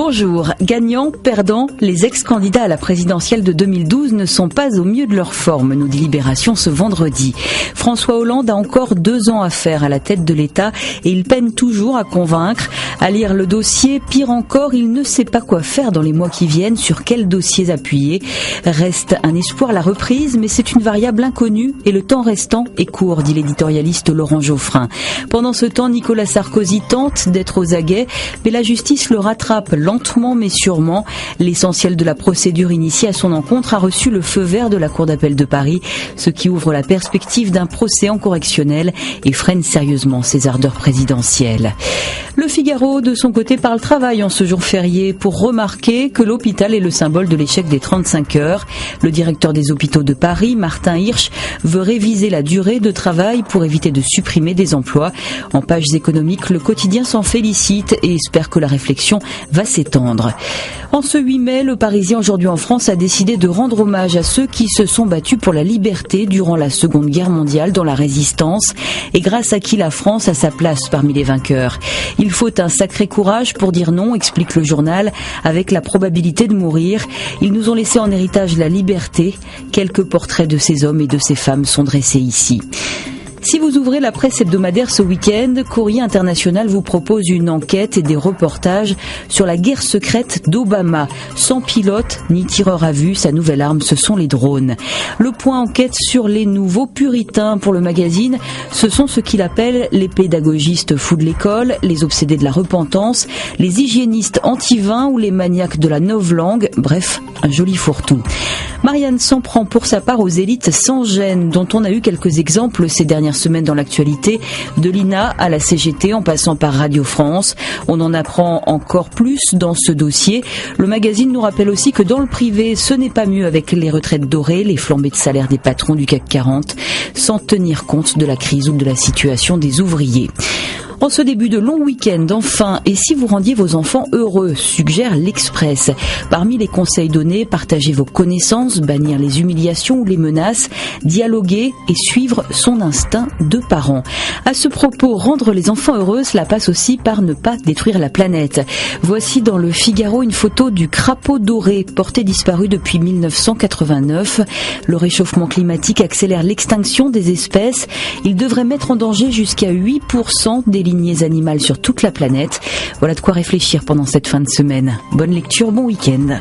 Bonjour. Gagnants, perdants, les ex-candidats à la présidentielle de 2012 ne sont pas au mieux de leur forme, nous dit Libération ce vendredi. François Hollande a encore 2 ans à faire à la tête de l'État et il peine toujours à convaincre. À lire le dossier, pire encore, il ne sait pas quoi faire dans les mois qui viennent, sur quels dossiers appuyer. Reste un espoir, la reprise, mais c'est une variable inconnue et le temps restant est court, dit l'éditorialiste Laurent Geoffrin. Pendant ce temps, Nicolas Sarkozy tente d'être aux aguets, mais la justice le rattrape lentement mais sûrement. L'essentiel de la procédure initiée à son encontre a reçu le feu vert de la Cour d'appel de Paris, ce qui ouvre la perspective d'un procès en correctionnel et freine sérieusement ses ardeurs présidentielles. Le Figaro, de son côté, parle travail en ce jour férié pour remarquer que l'hôpital est le symbole de l'échec des 35 heures. Le directeur des hôpitaux de Paris, Martin Hirsch, veut réviser la durée de travail pour éviter de supprimer des emplois. En pages économiques, le quotidien s'en félicite et espère que la réflexion va s'étendre. En ce 8 mai, le Parisien aujourd'hui en France a décidé de rendre hommage à ceux qui se sont battus pour la liberté durant la Seconde Guerre mondiale dans la Résistance et grâce à qui la France a sa place parmi les vainqueurs. Il faut un sacré courage pour dire non, explique le journal, avec la probabilité de mourir. Ils nous ont laissé en héritage la liberté. Quelques portraits de ces hommes et de ces femmes sont dressés ici. Si vous ouvrez la presse hebdomadaire ce week-end, Courrier International vous propose une enquête et des reportages sur la guerre secrète d'Obama. Sans pilote ni tireur à vue, sa nouvelle arme, ce sont les drones. Le Point enquête sur les nouveaux puritains pour le magazine. Ce sont ce qu'il appelle les pédagogistes fous de l'école, les obsédés de la repentance, les hygiénistes anti-vin ou les maniaques de la novlangue. Bref, un joli fourre-tout. Marianne s'en prend pour sa part aux élites sans gêne, dont on a eu quelques exemples ces dernières semaines dans l'actualité, de l'INA à la CGT en passant par Radio France. On en apprend encore plus dans ce dossier. Le magazine nous rappelle aussi que dans le privé, ce n'est pas mieux avec les retraites dorées, les flambées de salaire des patrons du CAC 40, sans tenir compte de la crise ou de la situation des ouvriers. En ce début de long week-end, enfin, et si vous rendiez vos enfants heureux, suggère l'Express. Parmi les conseils donnés, partagez vos connaissances, bannir les humiliations ou les menaces, dialoguer et suivre son instinct de parent. À ce propos, rendre les enfants heureux, cela passe aussi par ne pas détruire la planète. Voici dans le Figaro une photo du crapaud doré, porté disparu depuis 1989. Le réchauffement climatique accélère l'extinction des espèces. Il devrait mettre en danger jusqu'à 8% des lignées animales sur toute la planète. Voilà de quoi réfléchir pendant cette fin de semaine. Bonne lecture, bon week-end.